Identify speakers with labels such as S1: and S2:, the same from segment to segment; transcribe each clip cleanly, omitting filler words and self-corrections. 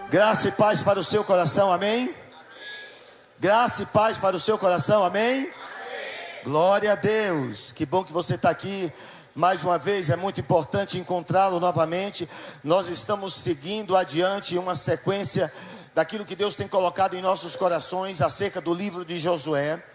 S1: Graça e paz para o seu coração, amém? Graça e paz para o seu coração, amém? Glória a Deus, que bom que você está aqui mais uma vez, é muito importante encontrá-lo novamente. Nós estamos seguindo adiante uma sequência daquilo que Deus tem colocado em nossos corações acerca do livro de Josué.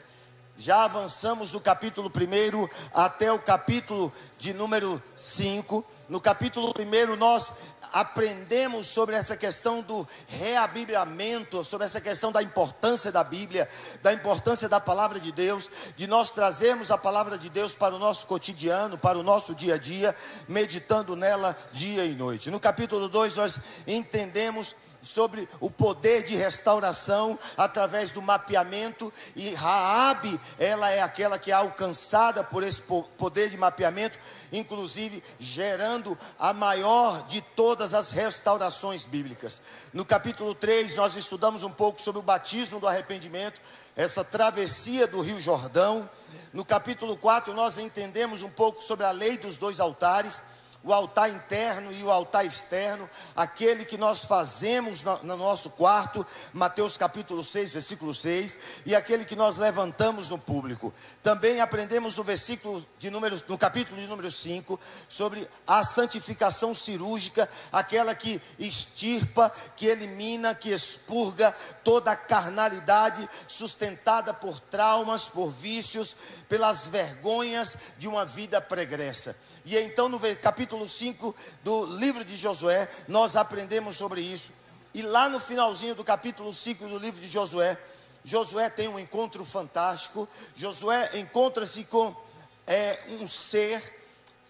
S1: Já avançamos do capítulo 1 até o capítulo de número 5. No capítulo 1 nós aprendemos sobre essa questão do reabibliamento, sobre essa questão da importância da Bíblia, da importância da palavra de Deus, de nós trazermos a palavra de Deus para o nosso cotidiano, para o nosso dia a dia, meditando nela dia e noite. No capítulo 2 nós entendemos sobre o poder de restauração através do mapeamento, e Raabe, ela é aquela que é alcançada por esse poder de mapeamento, inclusive gerando a maior de todas as restaurações bíblicas. No capítulo 3 nós estudamos um pouco sobre o batismo do arrependimento, essa travessia do Rio Jordão. No capítulo 4 nós entendemos um pouco sobre a lei dos dois altares, o altar interno e o altar externo, aquele que nós fazemos no nosso quarto, Mateus capítulo 6, versículo 6, e aquele que nós levantamos no público. Também aprendemos no capítulo de número 5, sobre a santificação cirúrgica, aquela que extirpa, que elimina, que expurga toda a carnalidade sustentada por traumas, por vícios, pelas vergonhas de uma vida pregressa. E então no capítulo 5 do livro de Josué, nós aprendemos sobre isso. E lá no finalzinho do capítulo 5 do livro de Josué, Josué tem um encontro fantástico. Josué encontra-se com um ser,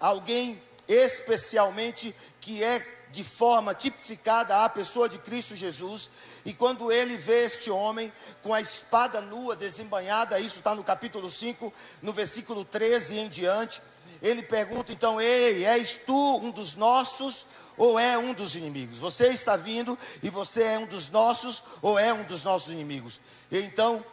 S1: alguém especialmente que é de forma tipificada a pessoa de Cristo Jesus. E quando ele vê este homem com a espada nua, desembainhada, isso está no capítulo 5, no versículo 13 em diante, ele pergunta então: ei, és tu um dos nossos ou é um dos inimigos? Você está vindo e você é um dos nossos ou é um dos nossos inimigos? E então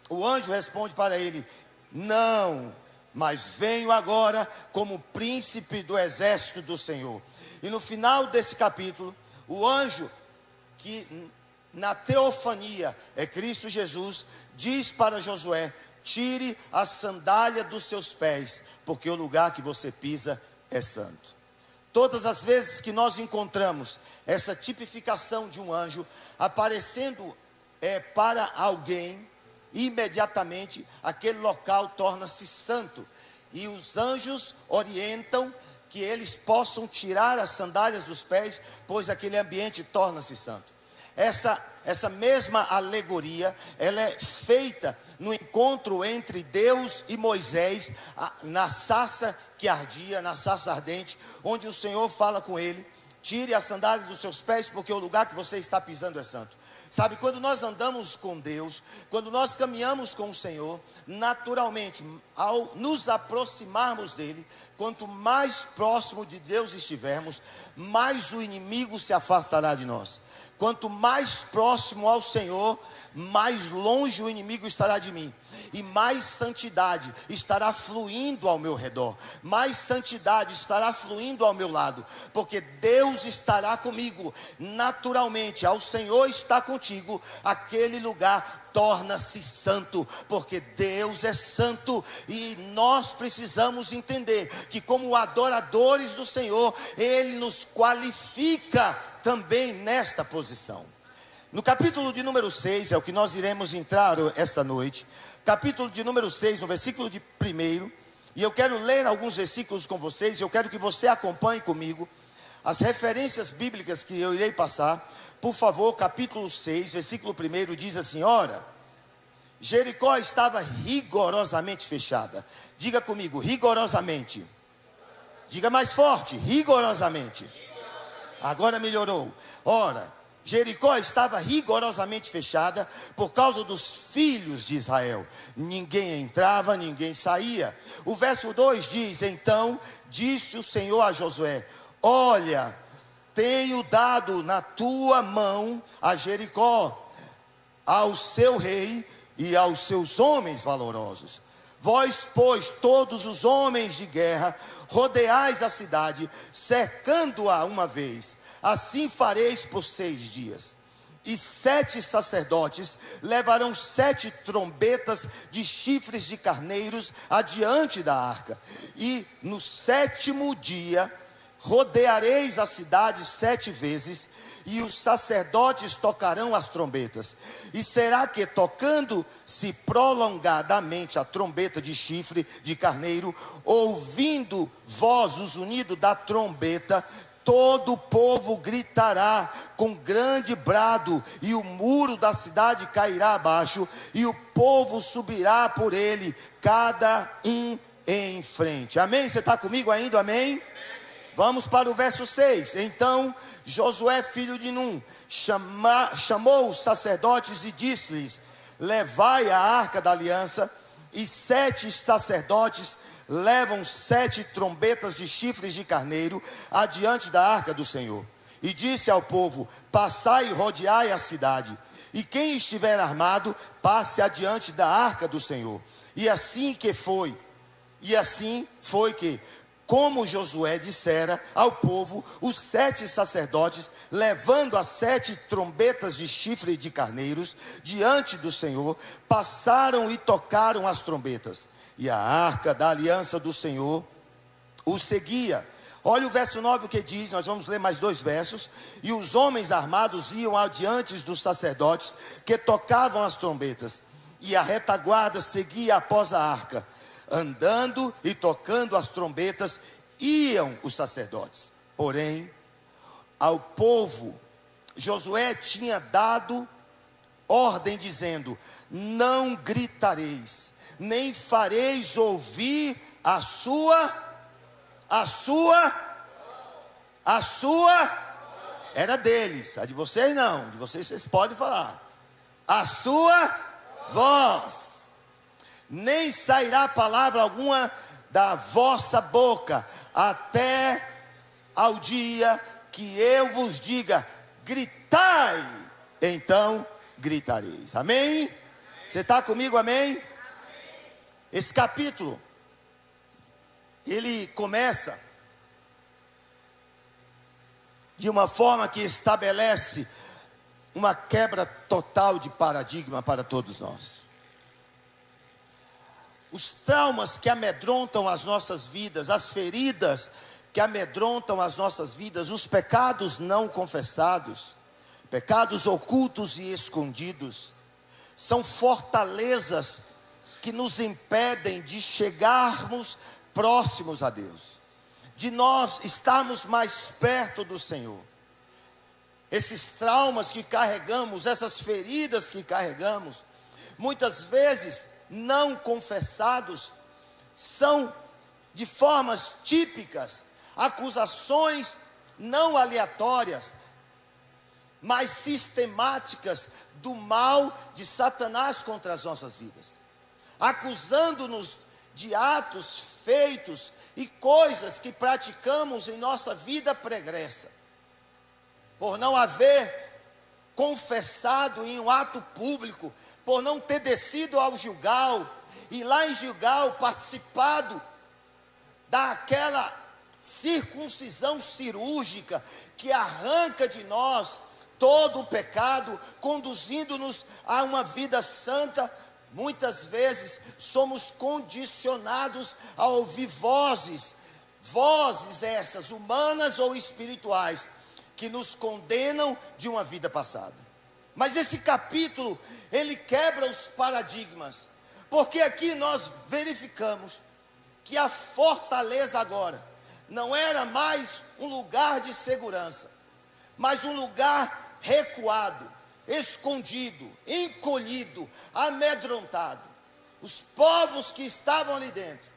S1: o anjo responde para ele: não, mas venho agora como príncipe do exército do Senhor. E no final desse capítulo, o anjo, que na teofania é Cristo Jesus, diz para Josué: tire a sandália dos seus pés, porque o lugar que você pisa é santo. Todas as vezes que nós encontramos essa tipificação de um anjo aparecendo para alguém, imediatamente aquele local torna-se santo. E os anjos orientam que eles possam tirar as sandálias dos pés, pois aquele ambiente torna-se santo. Essa mesma alegoria, ela é feita no encontro entre Deus e Moisés, na sarça que ardia, na sarça ardente, onde o Senhor fala com ele: tire a sandália dos seus pés, porque o lugar que você está pisando é santo. Sabe, quando nós andamos com Deus, quando nós caminhamos com o Senhor, naturalmente, ao nos aproximarmos dele, quanto mais próximo de Deus estivermos, mais o inimigo se afastará de nós. Quanto mais próximo ao Senhor, mais longe o inimigo estará de mim, e mais santidade estará fluindo ao meu redor, mais santidade estará fluindo ao meu lado, porque Deus estará comigo. Naturalmente, ao Senhor está contigo, aquele lugar torna-se santo, porque Deus é santo. E nós precisamos entender que, como adoradores do Senhor, Ele nos qualifica também nesta posição. No capítulo de número 6, é o que nós iremos entrar esta noite. Capítulo de número 6, no versículo de 1. E eu quero ler alguns versículos com vocês. Eu quero que você acompanhe comigo as referências bíblicas que eu irei passar. Por favor, capítulo 6, versículo 1 diz assim: ora, Jericó estava rigorosamente fechada. Diga comigo, rigorosamente. Diga mais forte, rigorosamente. Agora melhorou. Ora, Jericó estava rigorosamente fechada por causa dos filhos de Israel. Ninguém entrava, ninguém saía. O verso 2 diz: então disse o Senhor a Josué: olha, tenho dado na tua mão a Jericó, ao seu rei e aos seus homens valorosos. Vós, pois, todos os homens de guerra, rodeais a cidade, cercando-a uma vez. Assim fareis por 6 dias. E 7 sacerdotes levarão 7 trombetas de chifres de carneiros adiante da arca. E no 7º dia rodeareis a cidade 7 vezes, e os sacerdotes tocarão as trombetas. E será que, tocando-se prolongadamente a trombeta de chifre de carneiro, ouvindo voz o zunido da trombeta, todo o povo gritará com grande brado, e o muro da cidade cairá abaixo, e o povo subirá por ele, cada um em frente. Amém? Você está comigo ainda? Amém? Vamos para o verso 6. Então Josué, filho de Num, chamou os sacerdotes e disse-lhes: levai a arca da aliança. E 7 sacerdotes levam 7 trombetas de chifres de carneiro adiante da arca do Senhor. E disse ao povo: passai e rodeai a cidade, e quem estiver armado, passe adiante da arca do Senhor. E assim foi que, como Josué dissera ao povo, os 7 sacerdotes, levando as 7 trombetas de chifre de carneiros diante do Senhor, passaram e tocaram as trombetas. E a arca da aliança do Senhor os seguia. Olha o verso 9 o que diz, nós vamos ler mais 2 versos. E os homens armados iam adiante dos sacerdotes que tocavam as trombetas, e a retaguarda seguia após a arca. Andando e tocando as trombetas iam os sacerdotes. Porém, ao povo Josué tinha dado ordem dizendo: não gritareis, nem fareis ouvir a sua era deles, a de vocês não, de vocês podem falar, a sua voz, nem sairá palavra alguma da vossa boca, até ao dia que eu vos diga: gritai, então gritareis. Amém? Você está comigo? Amém? Esse capítulo, ele começa de uma forma que estabelece uma quebra total de paradigma para todos nós. Os traumas que amedrontam as nossas vidas, as feridas que amedrontam as nossas vidas, os pecados não confessados, pecados ocultos e escondidos, são fortalezas que nos impedem de chegarmos próximos a Deus, de nós estarmos mais perto do Senhor. Esses traumas que carregamos, essas feridas que carregamos, muitas vezes não confessados, são de formas típicas, acusações não aleatórias, mas sistemáticas do mal de Satanás contra as nossas vidas, acusando-nos de atos feitos e coisas que praticamos em nossa vida pregressa, por não haver confessado em um ato público, por não ter descido ao Gilgal, e lá em Gilgal participado daquela circuncisão cirúrgica que arranca de nós todo o pecado, conduzindo-nos a uma vida santa. Muitas vezes somos condicionados a ouvir vozes essas, humanas ou espirituais, que nos condenam de uma vida passada. Mas esse capítulo, ele quebra os paradigmas, porque aqui nós verificamos que a fortaleza agora não era mais um lugar de segurança, mas um lugar recuado, escondido, encolhido, amedrontado. Os povos que estavam ali dentro,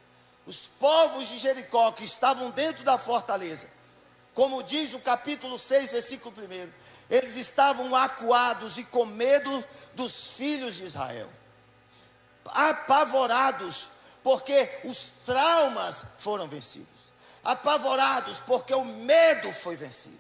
S1: os povos de Jericó que estavam dentro da fortaleza, como diz o capítulo 6, versículo 1, eles estavam acuados e com medo dos filhos de Israel, apavorados, porque os traumas foram vencidos, apavorados, porque o medo foi vencido.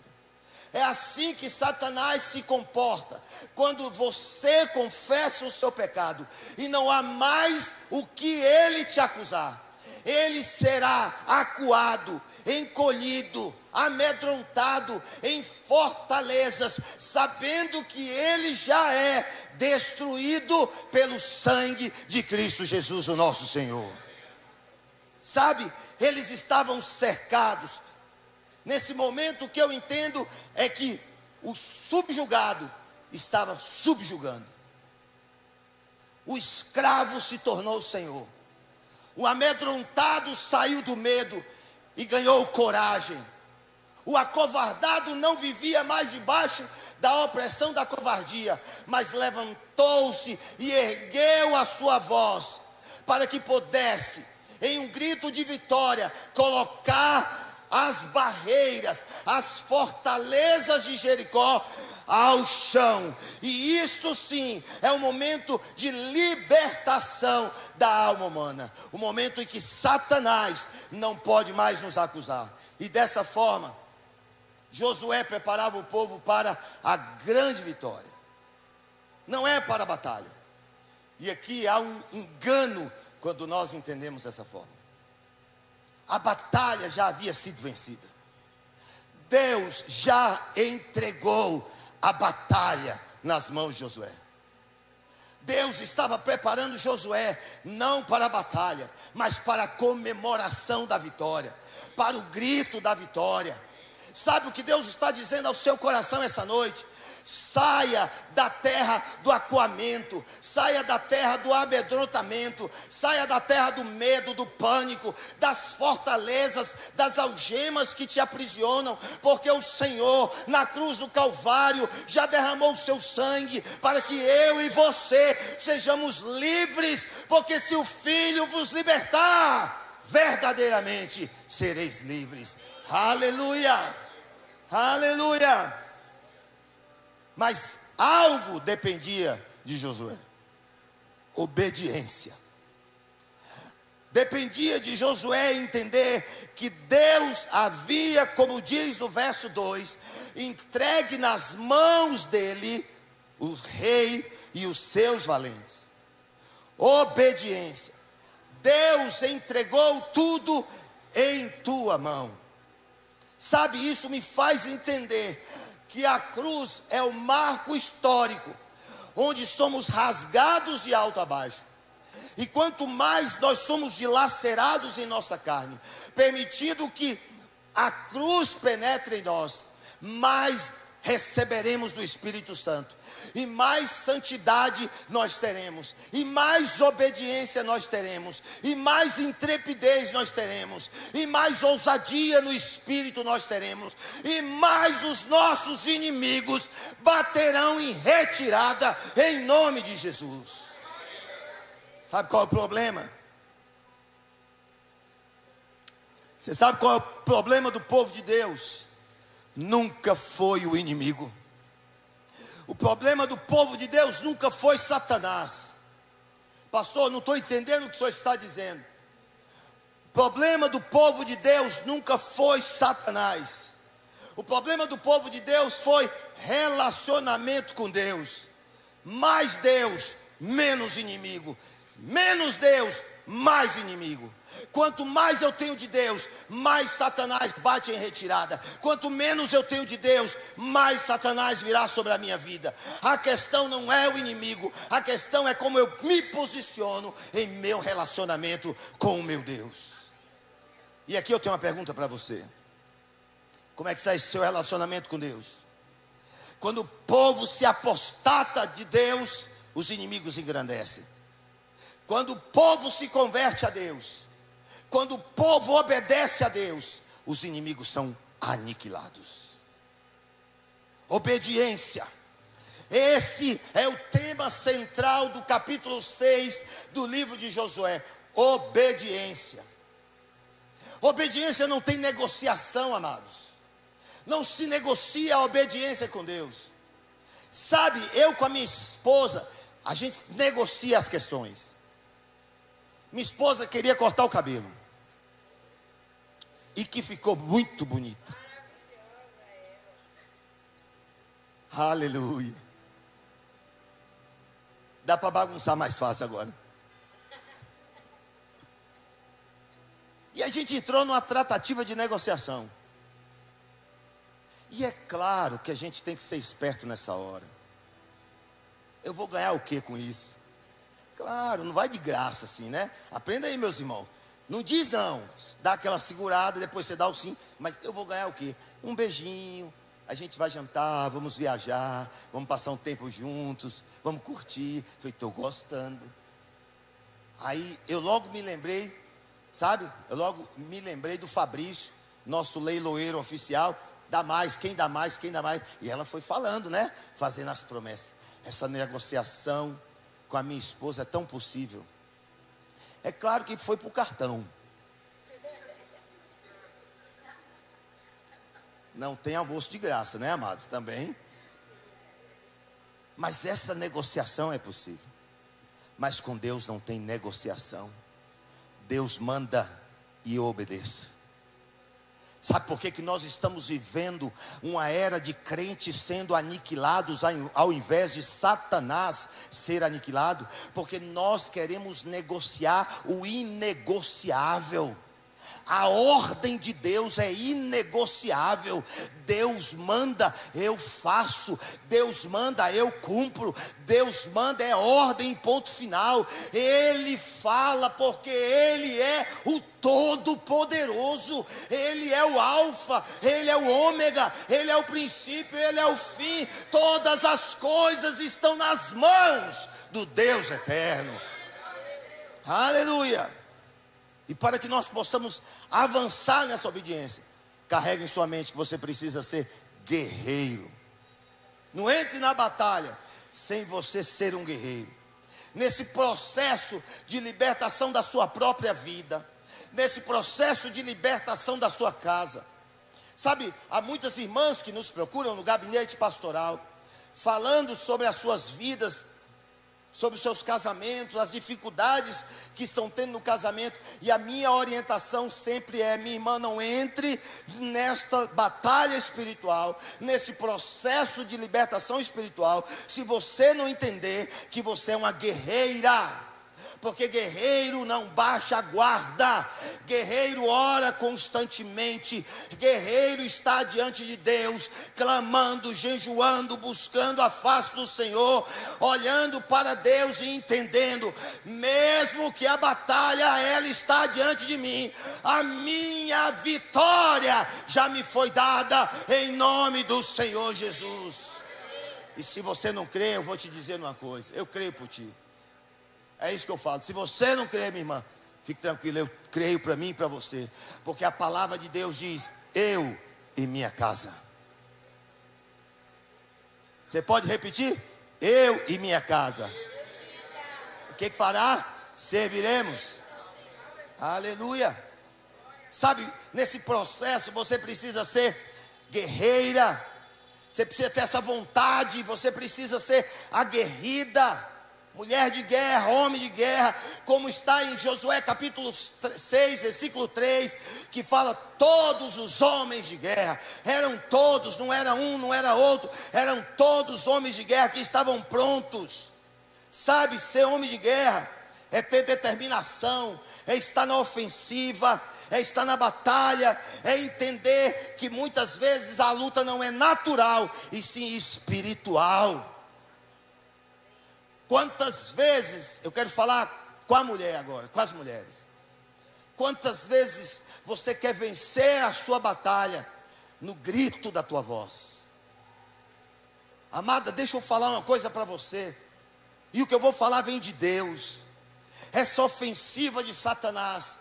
S1: É assim que Satanás se comporta, quando você confessa o seu pecado, e não há mais o que ele te acusar. ele será acuado, encolhido, amedrontado em fortalezas, sabendo que ele já é destruído pelo sangue de Cristo Jesus, o nosso Senhor. Sabe, eles estavam cercados. Nesse momento, o que eu entendo é que o subjugado estava subjugando. O escravo se tornou o senhor. O amedrontado saiu do medo e ganhou coragem. O acovardado não vivia mais debaixo da opressão da covardia, mas levantou-se e ergueu a sua voz, para que pudesse, em um grito de vitória, colocar as barreiras, as fortalezas de Jericó ao chão. E isto sim é o momento de libertação da alma humana, o momento em que Satanás não pode mais nos acusar. E dessa forma, Josué preparava o povo para a grande vitória, não é para a batalha. E aqui há um engano quando nós entendemos dessa forma. A batalha já havia sido vencida. Deus já entregou a batalha nas mãos de Josué. Deus estava preparando Josué não para a batalha, mas para a comemoração da vitória, para o grito da vitória. Sabe o que Deus está dizendo ao seu coração essa noite? Saia da terra do acuamento, saia da terra do amedrontamento, saia da terra do medo, do pânico, das fortalezas, das algemas que te aprisionam, porque o Senhor na cruz do Calvário já derramou o seu sangue para que eu e você sejamos livres, porque se o Filho vos libertar, verdadeiramente sereis livres. Aleluia! Aleluia! Mas algo dependia de Josué: obediência. Dependia de Josué entender que Deus havia, como diz no verso 2, entregue nas mãos dele o rei e os seus valentes. Obediência. Deus entregou tudo em tua mão. Sabe, isso me faz entender que a cruz é o marco histórico, onde somos rasgados de alto a baixo. E quanto mais nós somos dilacerados em nossa carne, permitindo que a cruz penetre em nós, mais receberemos do Espírito Santo, e mais santidade nós teremos, e mais obediência nós teremos, e mais intrepidez nós teremos, e mais ousadia no Espírito nós teremos, e mais os nossos inimigos baterão em retirada em nome de Jesus. Sabe qual é o problema? Você sabe qual é o problema do povo de Deus? Nunca foi o inimigo. O problema do povo de Deus nunca foi Satanás. Pastor, não estou entendendo o que o senhor está dizendo. O problema do povo de Deus nunca foi Satanás. O problema do povo de Deus foi relacionamento com Deus. Mais Deus, menos inimigo. Menos Deus, mais inimigo. Quanto mais eu tenho de Deus, mais Satanás bate em retirada. Quanto menos eu tenho de Deus, mais Satanás virá sobre a minha vida. A questão não é o inimigo, a questão é como eu me posiciono em meu relacionamento com o meu Deus. E aqui eu tenho uma pergunta para você: como é que está esse seu relacionamento com Deus? Quando o povo se apostata de Deus, os inimigos engrandecem. Quando o povo se converte a Deus, quando o povo obedece a Deus, os inimigos são aniquilados. Obediência. Esse é o tema central do capítulo 6 do livro de Josué. Obediência. Obediência não tem negociação, amados. Não se negocia a obediência com Deus. Sabe, eu com a minha esposa, a gente negocia as questões. Minha esposa queria cortar o cabelo, e que ficou muito bonita. Aleluia. Dá para bagunçar mais fácil agora. E a gente entrou numa tratativa de negociação. E é claro que a gente tem que ser esperto nessa hora. Eu vou ganhar o que com isso? Claro, não vai de graça assim, né? Aprenda aí, meus irmãos. Não diz não, dá aquela segurada, depois você dá o sim. Mas eu vou ganhar o quê? Um beijinho, a gente vai jantar, vamos viajar, vamos passar um tempo juntos, vamos curtir. Falei, estou gostando. Aí eu logo me lembrei, sabe? Eu logo me lembrei do Fabrício, nosso leiloeiro oficial. Dá mais, quem dá mais, quem dá mais. E ela foi falando, né? Fazendo as promessas. Essa negociação com a minha esposa é tão possível. É claro que foi para o cartão. Não tem almoço de graça, né, amados? Também. Mas essa negociação é possível. Mas com Deus não tem negociação. Deus manda e eu obedeço. Sabe por que nós estamos vivendo uma era de crentes sendo aniquilados ao invés de Satanás ser aniquilado? Porque nós queremos negociar o inegociável. A ordem de Deus é inegociável. Deus manda, eu faço. Deus manda, eu cumpro. Deus manda, é ordem, ponto final. Ele fala porque Ele é o Todo-Poderoso. Ele é o Alfa, Ele é o Ômega, Ele é o princípio, Ele é o fim. Todas as coisas estão nas mãos do Deus eterno. Aleluia. E para que nós possamos avançar nessa obediência, carregue em sua mente que você precisa ser guerreiro. Não entre na batalha sem você ser um guerreiro. Nesse processo de libertação da sua própria vida, nesse processo de libertação da sua casa. Sabe, há muitas irmãs que nos procuram no gabinete pastoral, falando sobre as suas vidas, sobre os seus casamentos, as dificuldades que estão tendo no casamento. E a minha orientação sempre é: minha irmã, não entre nesta batalha espiritual, nesse processo de libertação espiritual, se você não entender que você é uma guerreira. Porque guerreiro não baixa a guarda, guerreiro ora constantemente, guerreiro está diante de Deus, clamando, jejuando, buscando a face do Senhor, olhando para Deus e entendendo, mesmo que a batalha ela está diante de mim, a minha vitória já me foi dada em nome do Senhor Jesus. E se você não crê, eu vou te dizer uma coisa: eu creio por ti. É isso que eu falo. Se você não crê, minha irmã, fique tranquilo, eu creio para mim e para você. Porque a palavra de Deus diz: eu e minha casa. Você pode repetir? Eu e minha casa. O que fará? Serviremos. Aleluia. Sabe, nesse processo você precisa ser guerreira. Você precisa ter essa vontade. Você precisa ser aguerrida. Mulher de guerra, homem de guerra, como está em Josué capítulo 6, versículo 3, que fala: todos os homens de guerra, eram todos, não era um, não era outro, eram todos homens de guerra que estavam prontos. Sabe, ser homem de guerra é ter determinação, é estar na ofensiva, é estar na batalha, é entender que muitas vezes a luta não é natural, e sim espiritual. Quantas vezes, eu quero falar com a mulher agora, com as mulheres. Quantas vezes você quer vencer a sua batalha no grito da tua voz? Amada, deixa eu falar uma coisa para você. E o que eu vou falar vem de Deus. Essa ofensiva de Satanás,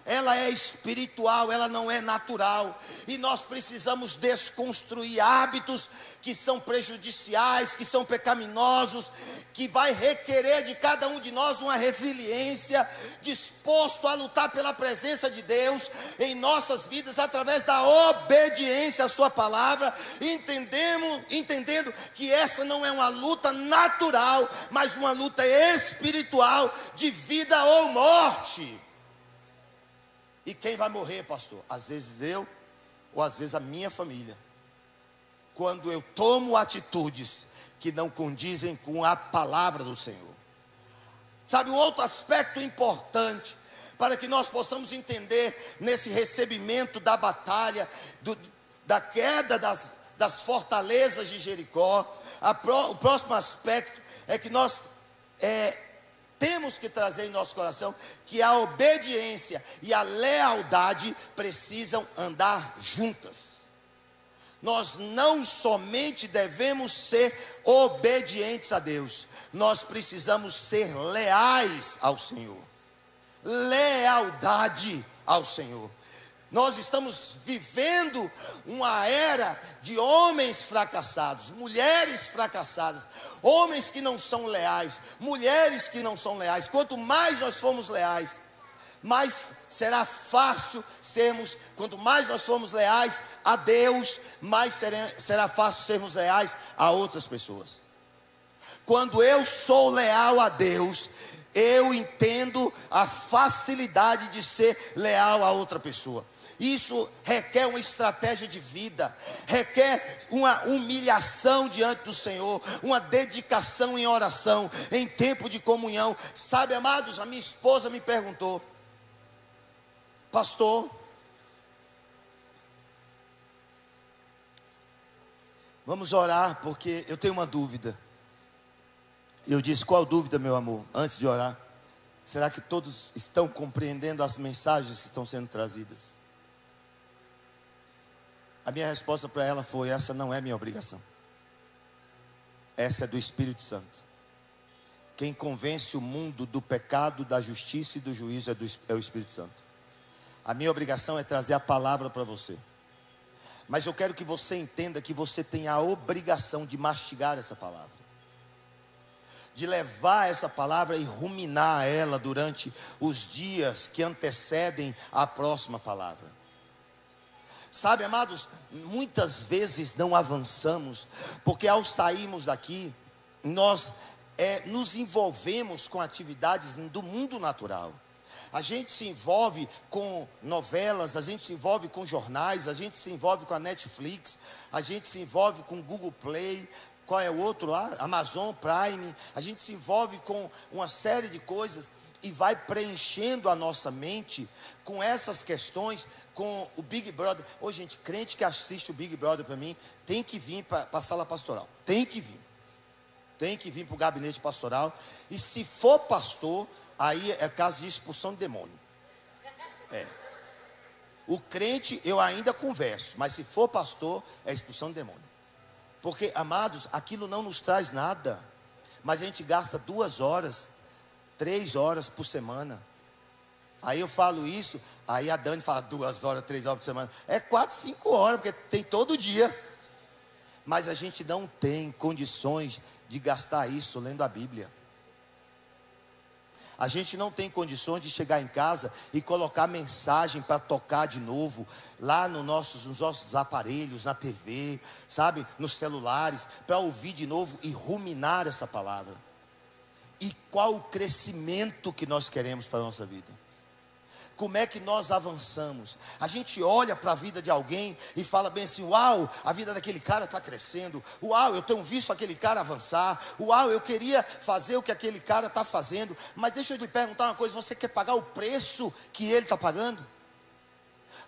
S1: ela é espiritual, ela não é natural. E nós precisamos desconstruir hábitos que são prejudiciais, que são pecaminosos, que vai requerer de cada um de nós uma resiliência, disposto a lutar pela presença de Deus em nossas vidas, através da obediência à sua palavra, entendendo que essa não é uma luta natural, mas uma luta espiritual, de vida ou morte. E quem vai morrer, pastor? Às vezes eu, ou às vezes a minha família. Quando eu tomo atitudes que não condizem com a palavra do Senhor. Sabe, um outro aspecto importante para que nós possamos entender nesse recebimento da batalha, da queda das fortalezas de Jericó. O próximo aspecto é que nós temos que trazer em nosso coração que a obediência e a lealdade precisam andar juntas. Nós não somente devemos ser obedientes a Deus, nós precisamos ser leais ao Senhor. Lealdade ao Senhor. Nós estamos vivendo uma era de homens fracassados, mulheres fracassadas, homens que não são leais, mulheres que não são leais. Quanto mais nós formos leais, mais será fácil sermos, quanto mais nós formos leais a Deus, mais será fácil sermos leais a outras pessoas. Quando eu sou leal a Deus, eu entendo a facilidade de ser leal a outra pessoa. Isso requer uma estratégia de vida, requer uma humilhação diante do Senhor, uma dedicação em oração, em tempo de comunhão. Sabe, amados, a minha esposa me perguntou: pastor, vamos orar porque eu tenho uma dúvida. Eu disse: qual dúvida, meu amor? Antes de orar, será que todos estão compreendendo as mensagens que estão sendo trazidas? A minha resposta para ela foi: essa não é minha obrigação, essa é do Espírito Santo. Quem convence o mundo do pecado, da justiça e do juízo é o Espírito Santo. A minha obrigação é trazer a palavra para você, mas eu quero que você entenda que você tem a obrigação de mastigar essa palavra, de levar essa palavra e ruminar ela durante os dias que antecedem a próxima palavra. Sabe, amados, muitas vezes não avançamos, porque ao sairmos daqui, nós nos envolvemos com atividades do mundo natural. A gente se envolve com novelas, a gente se envolve com jornais, a gente se envolve com a Netflix, a gente se envolve com o Google Play, qual é o outro lá? Amazon Prime. A gente se envolve com uma série de coisas e vai preenchendo a nossa mente com essas questões, com o Big Brother. Ô gente, crente que assiste o Big Brother para mim, tem que vir para a sala pastoral, tem que vir para o gabinete pastoral. E se for pastor, aí é caso de expulsão de demônio. O crente eu ainda converso, mas se for pastor, é expulsão de demônio. Porque, amados, aquilo não nos traz nada, mas a gente gasta 2 horas, 3 horas por semana. Aí eu falo isso, aí a Dani fala 2 horas, 3 horas por semana. É 4, 5 horas, porque tem todo dia. Mas a gente não tem condições de gastar isso lendo a Bíblia. A gente não tem condições de chegar em casa e colocar mensagem para tocar de novo lá nos nossos aparelhos, na TV, sabe, nos celulares, para ouvir de novo e ruminar essa palavra. E qual o crescimento que nós queremos para a nossa vida? Como é que nós avançamos? A gente olha para a vida de alguém e fala bem assim: uau, a vida daquele cara está crescendo. Uau, eu tenho visto aquele cara avançar. Uau, eu queria fazer o que aquele cara está fazendo. Mas deixa eu te perguntar uma coisa: você quer pagar o preço que ele está pagando?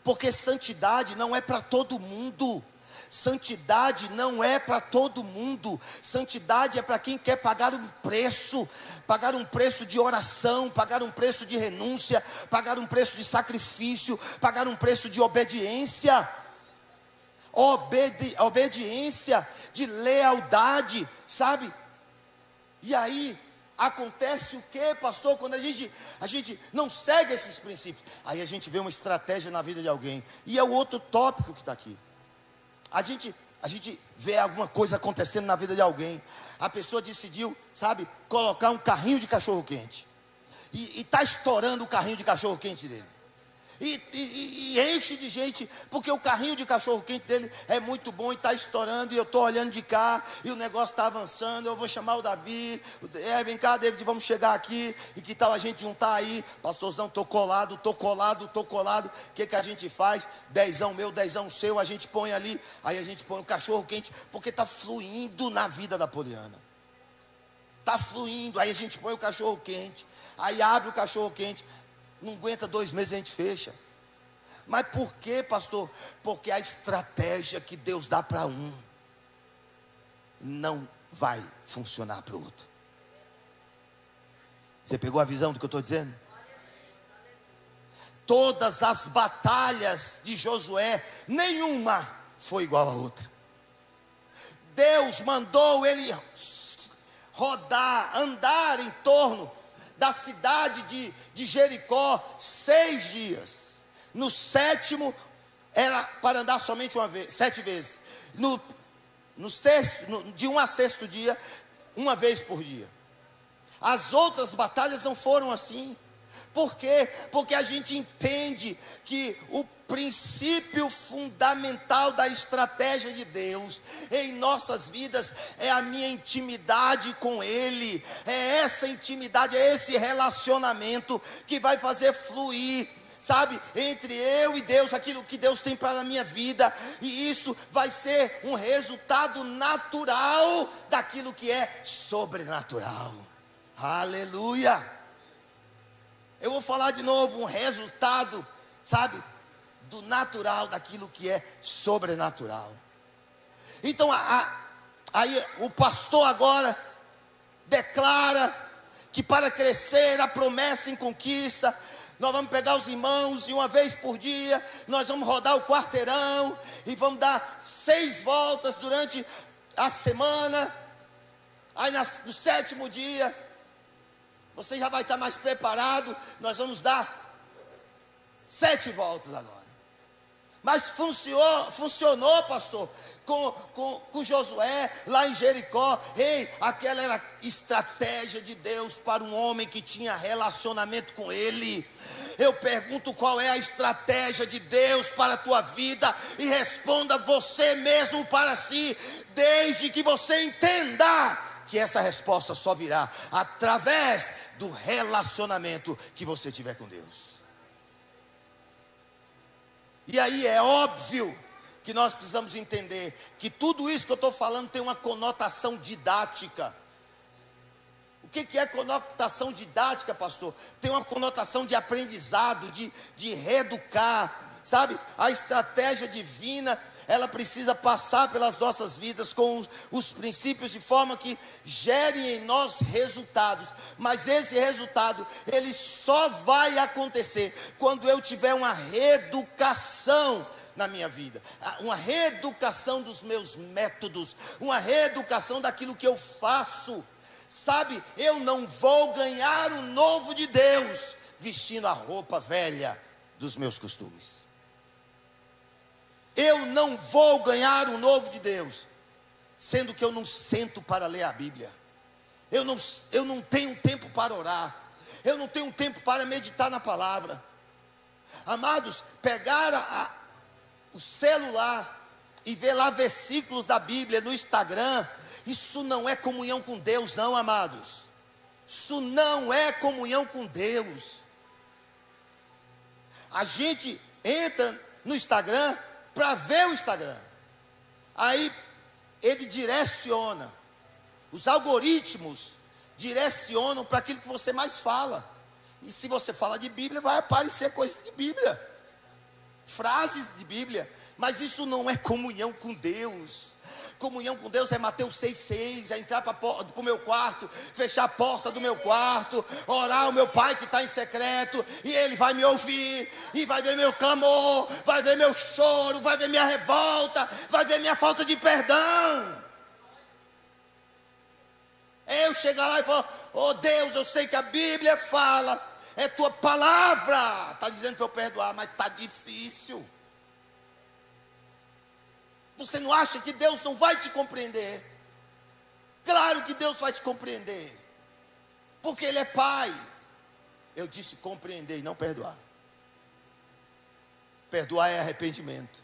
S1: Porque santidade não é para todo mundo. Santidade não é para todo mundo. Santidade é para quem quer pagar um preço de oração, pagar um preço de renúncia, pagar um preço de sacrifício, pagar um preço de obediência. Obediência, de lealdade, sabe? E aí acontece o que, pastor? Quando a gente não segue esses princípios, aí a gente vê uma estratégia na vida de alguém. E é o outro tópico que está aqui. A gente vê alguma coisa acontecendo na vida de alguém. A pessoa decidiu, sabe, colocar um carrinho de cachorro-quente. E está estourando o carrinho de cachorro-quente dele. E enche de gente, porque o carrinho de cachorro-quente dele é muito bom e está estourando. E eu estou olhando de cá e o negócio está avançando. Eu vou chamar o Davi. Vem cá, David, vamos chegar aqui. E que tal a gente juntar aí? Pastorzão, estou colado. O que a gente faz? 10 meu, 10 seu, a gente põe ali. Aí a gente põe o cachorro-quente, porque está fluindo na vida da Poliana. Está fluindo, aí a gente põe o cachorro-quente. Aí abre o cachorro-quente. Não aguenta 2 meses e a gente fecha. Mas por quê, pastor? Porque a estratégia que Deus dá para um não vai funcionar para o outro. Você pegou a visão do que eu estou dizendo? Todas as batalhas de Josué, nenhuma foi igual a outra. Deus mandou ele rodar, andar em torno da cidade de Jericó 6 dias. No 7º era para andar somente 7 vezes. No sexto, de 1 a 6º dia, 1 vez por dia. As outras batalhas não foram assim. Por quê? Porque a gente entende que o princípio fundamental da estratégia de Deus em nossas vidas é a minha intimidade com Ele. É essa intimidade, é esse relacionamento que vai fazer fluir, sabe, entre eu e Deus, aquilo que Deus tem para a minha vida. E isso vai ser um resultado natural daquilo que é sobrenatural. Aleluia. Eu vou falar de novo, um resultado, sabe, do natural, daquilo que é sobrenatural. Então, aí o pastor agora declara que para crescer a promessa em conquista, nós vamos pegar os irmãos e 1 vez por dia, nós vamos rodar o quarteirão e vamos dar 6 voltas durante a semana. Aí no 7º dia, você já vai estar mais preparado. Nós vamos dar 7 voltas agora. Mas funcionou, pastor, com Josué lá em Jericó. Aquela era a estratégia de Deus para um homem que tinha relacionamento com Ele. Eu pergunto, qual é a estratégia de Deus para a tua vida? E responda você mesmo para si, desde que você entenda que essa resposta só virá através do relacionamento que você tiver com Deus. E aí é óbvio que nós precisamos entender que tudo isso que eu estou falando tem uma conotação didática. O que é conotação didática, pastor? Tem uma conotação de aprendizado, de reeducar, sabe? A estratégia divina, ela precisa passar pelas nossas vidas com os princípios de forma que gerem em nós resultados. Mas esse resultado, ele só vai acontecer quando eu tiver uma reeducação na minha vida, uma reeducação dos meus métodos, uma reeducação daquilo que eu faço. Sabe, eu não vou ganhar o novo de Deus vestindo a roupa velha dos meus costumes. Eu não vou ganhar o novo de Deus sendo que eu não sento para ler a Bíblia. Eu não tenho tempo para orar. Eu não tenho tempo para meditar na palavra. Amados, pegar o celular e ver lá versículos da Bíblia no Instagram, isso não é comunhão com Deus, não, amados. Isso não é comunhão com Deus. A gente entra no Instagram para ver o Instagram. Aí ele direciona. Os algoritmos direcionam para aquilo que você mais fala. E se você fala de Bíblia, vai aparecer coisas de Bíblia, frases de Bíblia. Mas isso não é comunhão com Deus. Comunhão com Deus é Mateus 6,6, é entrar para o meu quarto, fechar a porta do meu quarto, orar ao meu Pai que está em secreto, e Ele vai me ouvir, e vai ver meu clamor, vai ver meu choro, vai ver minha revolta, vai ver minha falta de perdão. Eu chegar lá e falar: oh Deus, eu sei que a Bíblia fala, é tua palavra, está dizendo para eu perdoar, mas está difícil. Você não acha que Deus não vai te compreender? Claro que Deus vai te compreender, porque Ele é Pai. Eu disse compreender e não perdoar. Perdoar é arrependimento,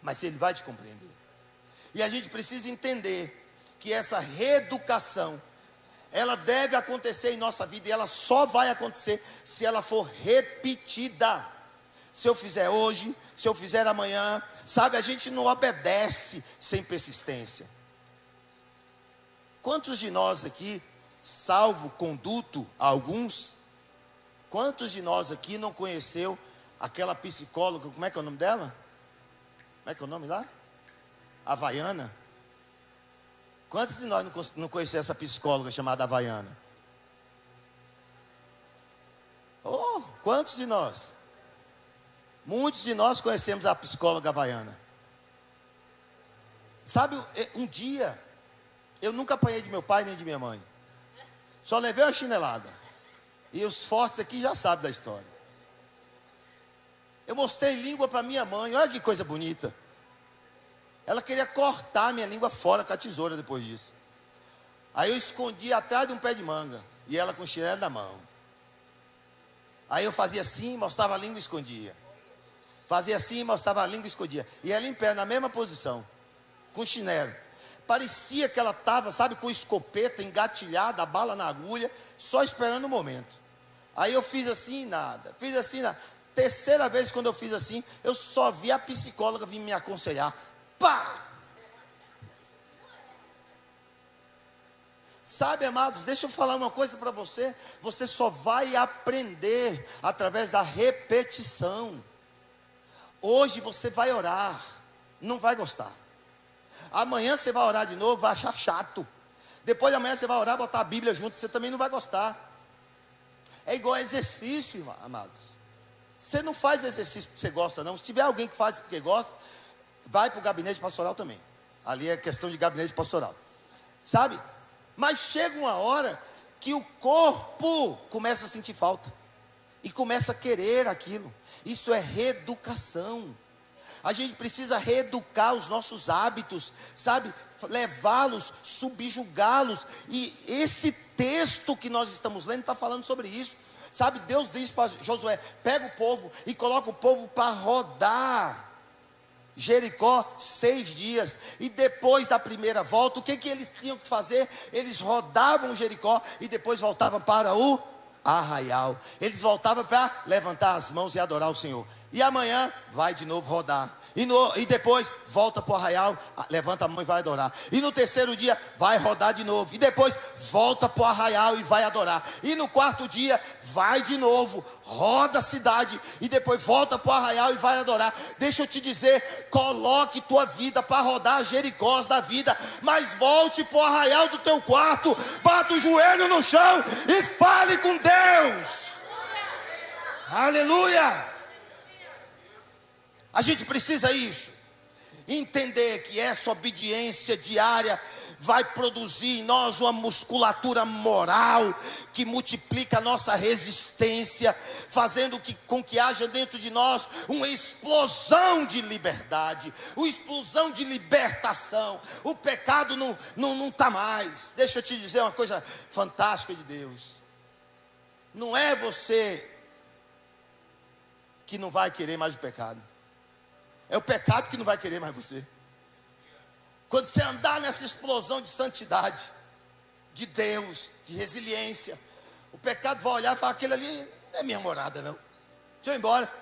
S1: mas Ele vai te compreender. E a gente precisa entender que essa reeducação, ela deve acontecer em nossa vida, e ela só vai acontecer se ela for repetida. Se eu fizer hoje, se eu fizer amanhã, sabe, a gente não obedece sem persistência. Quantos de nós aqui, salvo conduto alguns, Quantos de nós aqui não conheceu aquela psicóloga, como é que é o nome dela? Como é que é o nome lá? Havaiana. Quantos de nós não conheceu essa psicóloga chamada Havaiana? Oh, quantos de nós? Muitos de nós conhecemos a psicóloga havaiana. Sabe, um dia, eu nunca apanhei de meu pai nem de minha mãe. Só levei uma chinelada. E os fortes aqui já sabem da história. Eu mostrei língua para minha mãe, olha que coisa bonita. Ela queria cortar minha língua fora com a tesoura depois disso. Aí eu escondi atrás de um pé de manga. E ela com o chinelo na mão. Aí eu fazia assim, mostrava a língua e escondia. Fazia assim, mostrava a língua e escondia. E ela em pé, na mesma posição, com chinelo. Parecia que ela estava, sabe, com escopeta engatilhada, a bala na agulha, só esperando o momento. Aí eu fiz assim, nada. Fiz assim, nada. Terceira vez quando eu fiz assim, eu só vi a psicóloga vir me aconselhar. Pá! Sabe, amados, deixa eu falar uma coisa para você. Você só vai aprender através da repetição. Hoje você vai orar, não vai gostar. Amanhã você vai orar de novo, vai achar chato. Depois de amanhã você vai orar, botar a Bíblia junto, você também não vai gostar. É igual exercício, amados. Você não faz exercício porque você gosta, não. Se tiver alguém que faz porque gosta, vai para o gabinete pastoral também. Ali é questão de gabinete pastoral. Sabe? Mas chega uma hora que o corpo começa a sentir falta. E começa a querer aquilo. Isso é reeducação. A gente precisa reeducar os nossos hábitos, sabe? Levá-los, subjugá-los. E esse texto que nós estamos lendo está falando sobre isso. Sabe, Deus diz para Josué: pega o povo e coloca o povo para rodar Jericó 6 dias. E depois da primeira volta, o que eles tinham que fazer? Eles rodavam Jericó e depois voltavam para o arraial. Eles voltavam para levantar as mãos e adorar o Senhor. E amanhã vai de novo rodar. E depois volta para o arraial, levanta a mão e vai adorar. E no terceiro dia vai rodar de novo. E depois volta para o arraial e vai adorar. E no quarto dia vai de novo, roda a cidade. E depois volta para o arraial e vai adorar. Deixa eu te dizer, coloque tua vida para rodar Jericós da vida. Mas volte para o arraial do teu quarto, bata o joelho no chão e fale com Deus. Aleluia. A gente precisa isso, entender que essa obediência diária vai produzir em nós uma musculatura moral que multiplica a nossa resistência, fazendo com que haja dentro de nós uma explosão de liberdade, uma explosão de libertação. O pecado não está mais. Deixa eu te dizer uma coisa fantástica de Deus. Não é você que não vai querer mais o pecado. É o pecado que não vai querer mais você. Quando você andar nessa explosão de santidade, de Deus, de resiliência, o pecado vai olhar e falar: aquele ali não é minha morada, não. Deixa eu ir embora.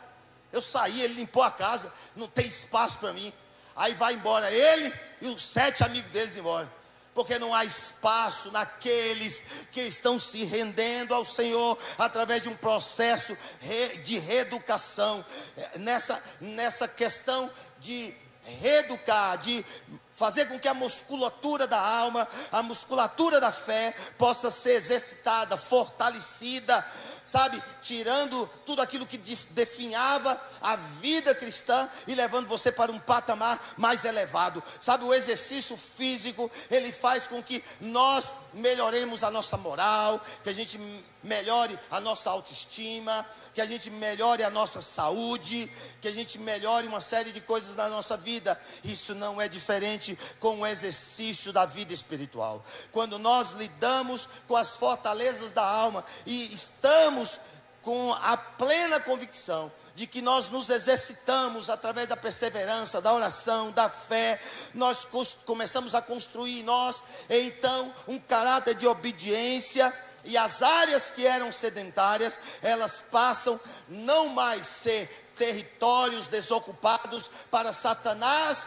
S1: Eu saí, ele limpou a casa, não tem espaço para mim. Aí vai embora ele e os 7 amigos deles embora. Porque não há espaço naqueles que estão se rendendo ao Senhor através de um processo de reeducação. Nessa questão de reeducar, de fazer com que a musculatura da alma, a musculatura da fé possa ser exercitada, fortalecida, sabe? Tirando tudo aquilo que definhava a vida cristã e levando você para um patamar mais elevado. Sabe, o exercício físico, ele faz com que nós melhoremos a nossa moral, que a gente melhore a nossa autoestima, que a gente melhore a nossa saúde, que a gente melhore uma série de coisas na nossa vida. Isso não é diferente com o exercício da vida espiritual. Quando nós lidamos com as fortalezas da alma e estamos com a plena convicção de que nós nos exercitamos através da perseverança, da oração, da fé, nós começamos a construir em nós, então, um caráter de obediência. E as áreas que eram sedentárias, elas passam não mais ser territórios desocupados para Satanás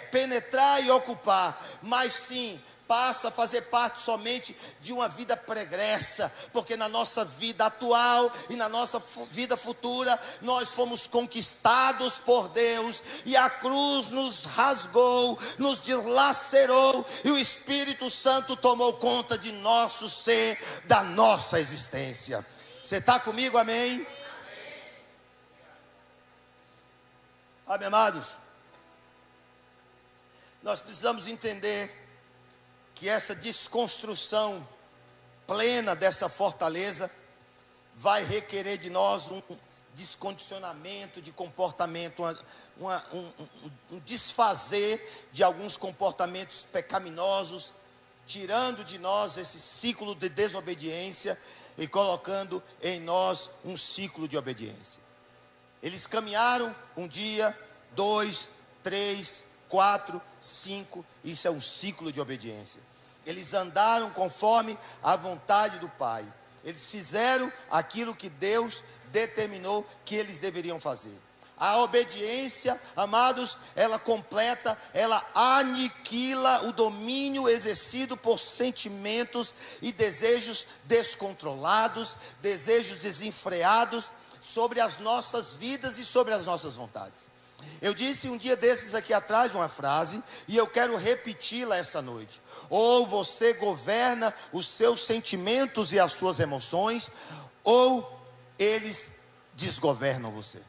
S1: penetrar e ocupar, mas sim passa a fazer parte somente de uma vida pregressa, porque na nossa vida atual e na nossa vida futura, nós fomos conquistados por Deus, e a cruz nos rasgou, nos dilacerou, e o Espírito Santo tomou conta de nosso ser, da nossa existência. Você está comigo, amém? Sabe, amados, nós precisamos entender que essa desconstrução plena dessa fortaleza vai requerer de nós um descondicionamento de comportamento, um desfazer de alguns comportamentos pecaminosos, tirando de nós esse ciclo de desobediência e colocando em nós um ciclo de obediência. Eles caminharam um dia, 2, 3, 4, 5, isso é um ciclo de obediência. Eles andaram conforme a vontade do Pai. Eles fizeram aquilo que Deus determinou que eles deveriam fazer. A obediência, amados, ela completa, ela aniquila o domínio exercido por sentimentos e desejos descontrolados, desejos desenfreados sobre as nossas vidas e sobre as nossas vontades. Eu disse um dia desses aqui atrás uma frase, e eu quero repeti-la essa noite. Ou você governa os seus sentimentos e as suas emoções, ou eles desgovernam você.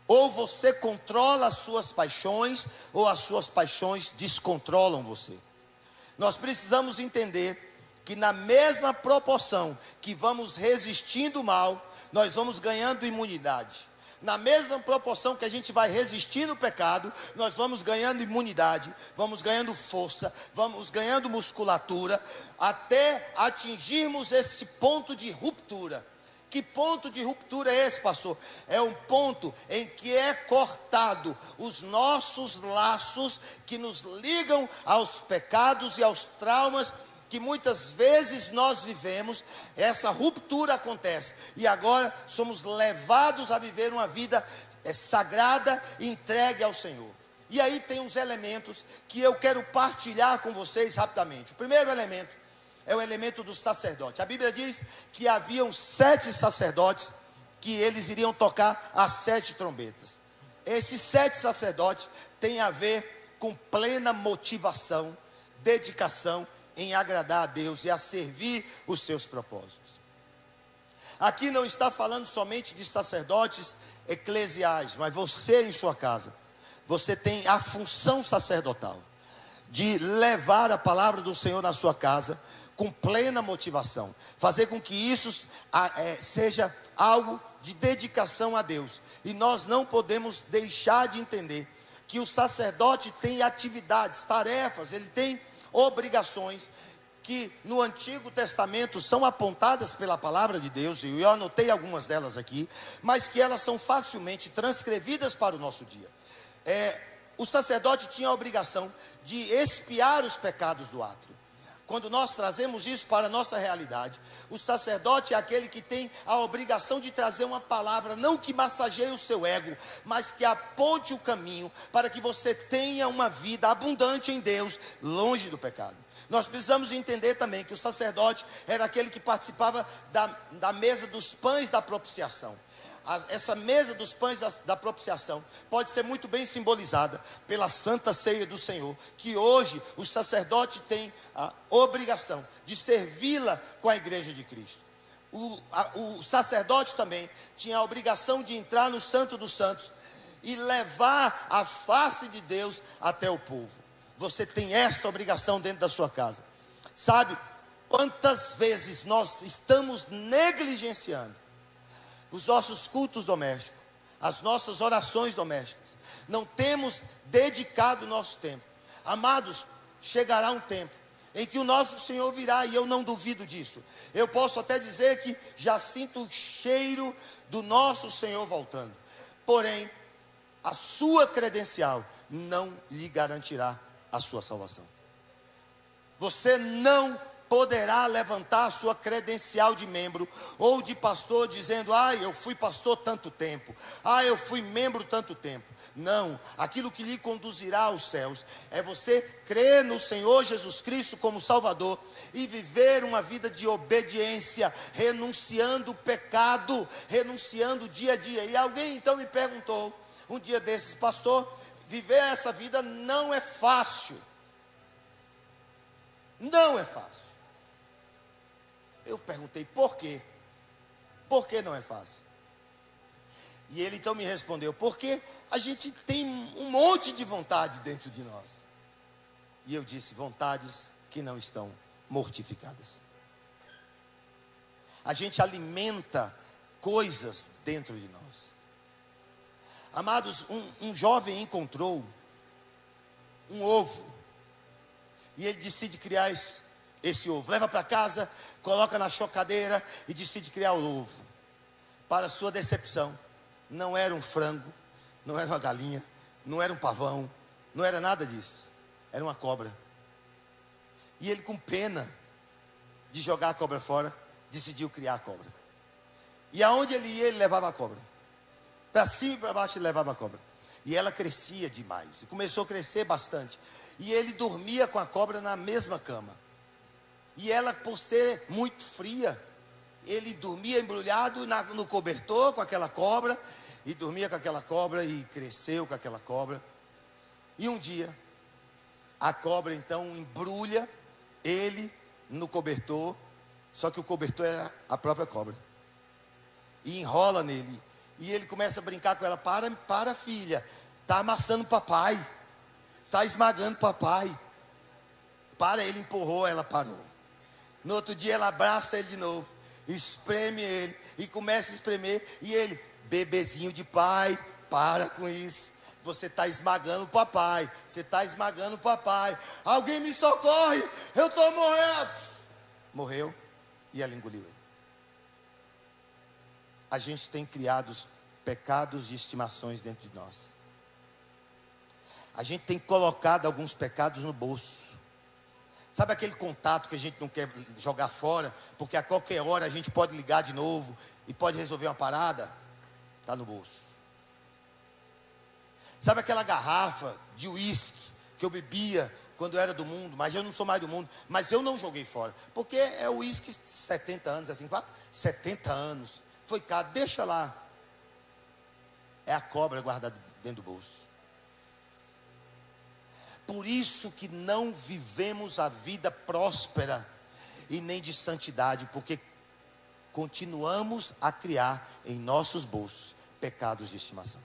S1: Ou você controla as suas paixões, ou as suas paixões descontrolam você. Nós precisamos entender que na mesma proporção que vamos resistindo o mal, nós vamos ganhando imunidade. Na mesma proporção que a gente vai resistindo o pecado, nós vamos ganhando imunidade, vamos ganhando força, vamos ganhando musculatura, até atingirmos esse ponto de ruptura. Que ponto de ruptura é esse, pastor? É um ponto em que é cortado os nossos laços que nos ligam aos pecados e aos traumas que muitas vezes nós vivemos. Essa ruptura acontece, e agora somos levados a viver uma vida sagrada, entregue ao Senhor. E aí tem uns elementos que eu quero partilhar com vocês rapidamente. O primeiro elemento é o elemento do sacerdote. A Bíblia diz que haviam 7 sacerdotes, que eles iriam tocar as 7 trombetas. Esses 7 sacerdotes têm a ver com plena motivação, dedicação em agradar a Deus e a servir os seus propósitos. Aqui não está falando somente de sacerdotes eclesiais, mas você em sua casa, você tem a função sacerdotal de levar a palavra do Senhor na sua casa com plena motivação, fazer com que isso seja algo de dedicação a Deus. E nós não podemos deixar de entender que o sacerdote tem atividades, tarefas, ele tem obrigações que no Antigo Testamento são apontadas pela palavra de Deus, e eu anotei algumas delas aqui, mas que elas são facilmente transcrevidas para o nosso dia. O sacerdote tinha a obrigação de expiar os pecados do átrio. Quando nós trazemos isso para a nossa realidade, o sacerdote é aquele que tem a obrigação de trazer uma palavra, não que massageie o seu ego, mas que aponte o caminho para que você tenha uma vida abundante em Deus, longe do pecado. Nós precisamos entender também que o sacerdote era aquele que participava da mesa dos pães da propiciação. Essa mesa dos pães da propiciação pode ser muito bem simbolizada pela Santa Ceia do Senhor, que hoje o sacerdote tem a obrigação de servi-la com a igreja de Cristo. O sacerdote também tinha a obrigação de entrar no Santo dos Santos e levar a face de Deus até o povo. Você tem esta obrigação dentro da sua casa. Sabe quantas vezes nós estamos negligenciando os nossos cultos domésticos, as nossas orações domésticas? Não temos dedicado o nosso tempo. Amados, chegará um tempo em que o nosso Senhor virá, e eu não duvido disso. Eu posso até dizer que já sinto o cheiro do nosso Senhor voltando. Porém, a sua credencial não lhe garantirá a sua salvação. Você não poderá levantar a sua credencial de membro ou de pastor dizendo: eu fui pastor tanto tempo, eu fui membro tanto tempo. Não, aquilo que lhe conduzirá aos céus é você crer no Senhor Jesus Cristo como Salvador e viver uma vida de obediência, renunciando o pecado, renunciando dia a dia. E alguém então me perguntou um dia desses: pastor, viver essa vida não é fácil. Não é fácil. Eu perguntei por quê? Por que não é fácil? E ele então me respondeu: porque a gente tem um monte de vontade dentro de nós. E eu disse: vontades que não estão mortificadas. A gente alimenta coisas dentro de nós. Amados, um jovem encontrou um ovo e ele decide criar esse ovo. Leva para casa, coloca na chocadeira e decide criar o ovo. Para sua decepção, não era um frango, não era uma galinha, não era um pavão, não era nada disso. Era uma cobra. E ele, com pena de jogar a cobra fora, decidiu criar a cobra. E aonde ele ia, ele levava a cobra. Para cima e para baixo ele levava a cobra. E ela crescia demais. E começou a crescer bastante. E ele dormia com a cobra na mesma cama. E ela, por ser muito fria, ele dormia embrulhado no cobertor com aquela cobra. E dormia com aquela cobra e cresceu com aquela cobra. E um dia, a cobra então embrulha ele no cobertor. Só que o cobertor era a própria cobra. E enrola nele. E ele começa a brincar com ela: para filha, está amassando papai, está esmagando papai. Para, ele empurrou, ela parou. No outro dia ela abraça ele de novo, espreme ele e começa a espremer. E ele: bebezinho de pai, para com isso, você está esmagando o papai, você está esmagando o papai. Alguém me socorre, eu estou morrendo. Morreu e ela engoliu ele. A gente tem criado os pecados de estimações dentro de nós. A gente tem colocado alguns pecados no bolso. Sabe aquele contato que a gente não quer jogar fora, porque a qualquer hora a gente pode ligar de novo e pode resolver uma parada? Está no bolso. Sabe aquela garrafa de uísque que eu bebia quando eu era do mundo, mas eu não sou mais do mundo, mas eu não joguei fora, porque é uísque 70 anos, assim, 70 anos. Foi caro, deixa lá. É a cobra guardada dentro do bolso. Por isso que não vivemos a vida próspera e nem de santidade, porque continuamos a criar em nossos bolsos pecados de estimação.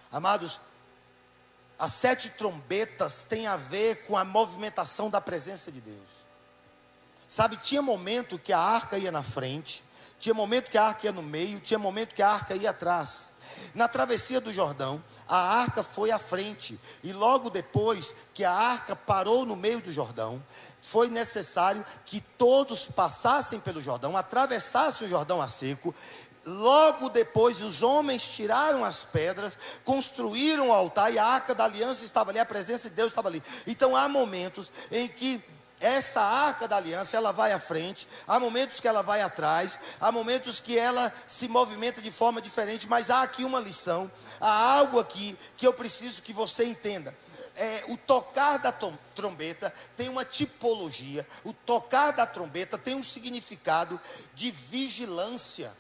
S1: Amados, as 7 trombetas têm a ver com a movimentação da presença de Deus. Sabe, tinha momento que a arca ia na frente, tinha momento que a arca ia no meio, tinha momento que a arca ia atrás. Na travessia do Jordão, a arca foi à frente. E logo depois que a arca parou no meio do Jordão, foi necessário que todos passassem pelo Jordão, atravessassem o Jordão a seco. Logo depois os homens tiraram as pedras, construíram o altar e a arca da aliança estava ali, a presença de Deus estava ali. Então há momentos em que essa arca da aliança, ela vai à frente, há momentos que ela vai atrás, há momentos que ela se movimenta de forma diferente, mas há aqui uma lição, há algo aqui que eu preciso que você entenda. O tocar da trombeta tem uma tipologia, o tocar da trombeta tem um significado de vigilância.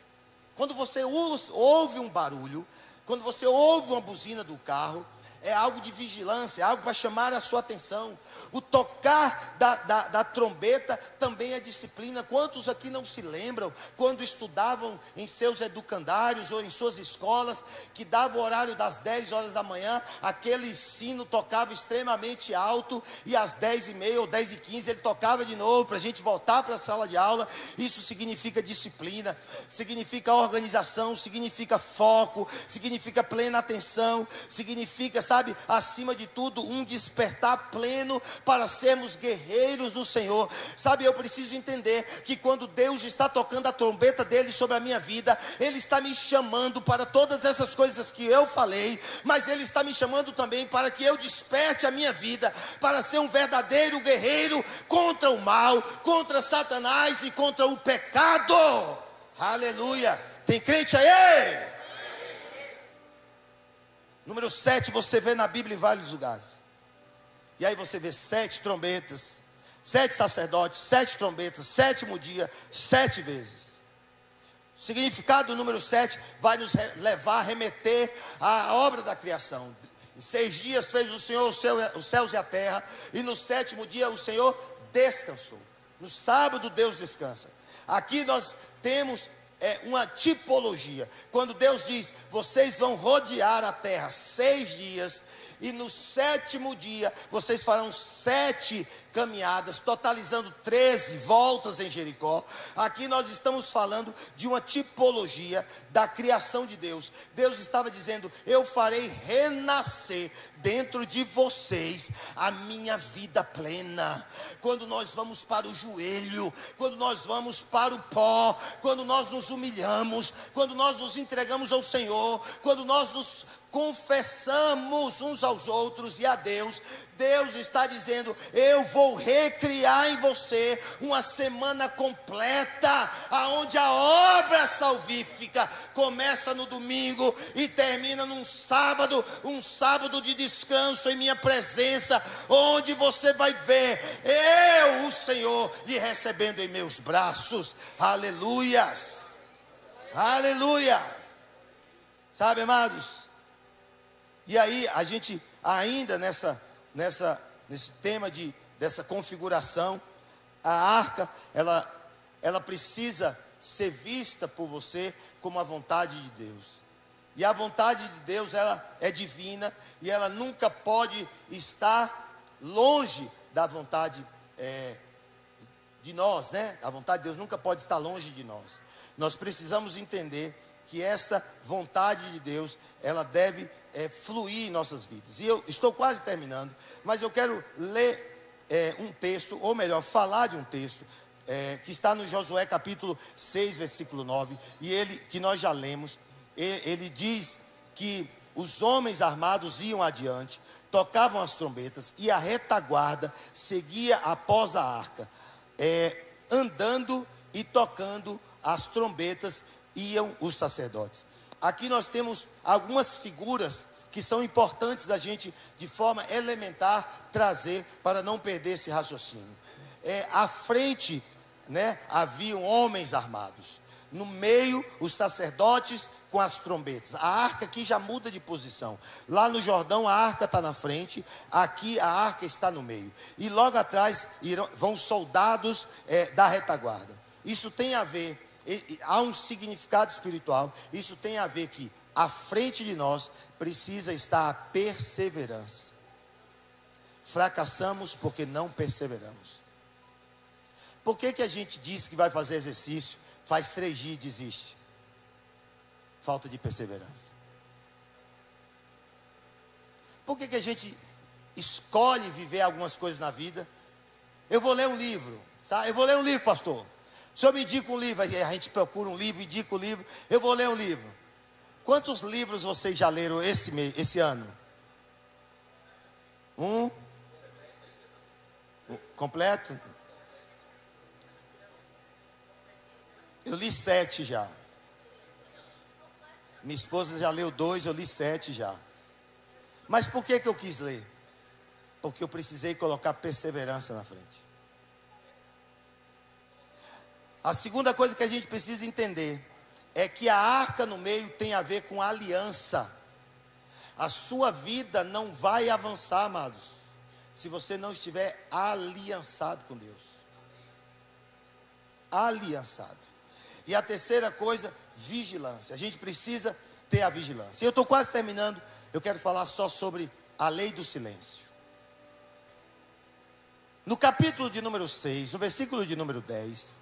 S1: Quando você ouve um barulho, quando você ouve uma buzina do carro, é algo de vigilância, é algo para chamar a sua atenção. O tocar da trombeta também é disciplina. Quantos aqui não se lembram, quando estudavam em seus educandários ou em suas escolas, que dava o horário das 10 horas da manhã, aquele sino tocava extremamente alto, e às 10h30 ou 10h15 ele tocava de novo, para a gente voltar para a sala de aula. Isso significa disciplina, significa organização, significa foco, significa plena atenção, significa, sabe, acima de tudo, um despertar pleno para sermos guerreiros do Senhor. Sabe, eu preciso entender que quando Deus está tocando a trombeta dele sobre a minha vida, Ele está me chamando para todas essas coisas que eu falei, mas Ele está me chamando também para que eu desperte a minha vida, para ser um verdadeiro guerreiro contra o mal, contra Satanás e contra o pecado. Aleluia. Tem crente aí? Número 7, você vê na Bíblia em vários lugares. E aí você vê 7 trombetas, 7 sacerdotes, 7 trombetas, 7º dia, 7 vezes. O significado do número 7 vai nos levar a remeter à obra da criação. Em 6 dias fez o Senhor os céus e a terra, e no 7º dia o Senhor descansou. No sábado Deus descansa. Aqui nós temos uma tipologia. Quando Deus diz, vocês vão rodear a terra 6 dias, e no 7º dia vocês farão 7 caminhadas, totalizando 13 voltas em Jericó. Aqui nós estamos falando de uma tipologia da criação de Deus. Deus estava dizendo, eu farei renascer dentro de vocês a minha vida plena. Quando nós vamos para o joelho, quando nós vamos para o pó, quando nós nos humilhamos, quando nós nos entregamos ao Senhor, quando nós nos confessamos uns aos outros e a Deus, Deus está dizendo, eu vou recriar em você uma semana completa, aonde a obra salvífica começa no domingo e termina num sábado, um sábado de descanso em minha presença, onde você vai ver eu, o Senhor, lhe recebendo em meus braços. Aleluias, aleluia. Sabe, amados? E aí a gente ainda nesse tema dessa configuração, a arca, ela precisa ser vista por você como a vontade de Deus. E a vontade de Deus, ela é divina, e ela nunca pode estar longe da vontade de nós, né? A vontade de Deus nunca pode estar longe de nós. Nós precisamos entender que essa vontade de Deus, ela deve fluir em nossas vidas. E eu estou quase terminando, mas eu quero ler um texto, ou melhor, falar de um texto, que está no Josué capítulo 6, versículo 9, que nós já lemos. Ele diz que os homens armados iam adiante, tocavam as trombetas, e a retaguarda seguia após a arca, andando e tocando as trombetas, iam os sacerdotes. Aqui nós temos algumas figuras que são importantes da gente, de forma elementar, trazer para não perder esse raciocínio. À frente, né, haviam homens armados. No meio, os sacerdotes com as trombetas. A arca aqui já muda de posição. Lá no Jordão, a arca está na frente. Aqui, a arca está no meio. E logo atrás vão soldados da retaguarda. Isso tem a ver, há um significado espiritual. Isso tem a ver que à frente de nós precisa estar a perseverança. Fracassamos porque não perseveramos. Por que a gente diz que vai fazer exercício, faz 3 dias e desiste? Falta de perseverança. Por que a gente escolhe viver algumas coisas na vida? Eu vou ler um livro, tá? Eu vou ler um livro, pastor. O senhor me indica um livro, a gente procura um livro, indica o livro. Eu vou ler um livro. Quantos livros vocês já leram esse ano? Um? Completo? Eu li 7 já. Minha esposa já leu 2, eu li 7 já. Mas por que eu quis ler? Porque eu precisei colocar perseverança na frente. A segunda coisa que a gente precisa entender é que a arca no meio tem a ver com aliança. A sua vida não vai avançar, amados, se você não estiver aliançado com Deus. Aliançado. E a terceira coisa, vigilância. A gente precisa ter a vigilância. E eu estou quase terminando. Eu quero falar só sobre a lei do silêncio. No capítulo de número 6, no versículo de número 10,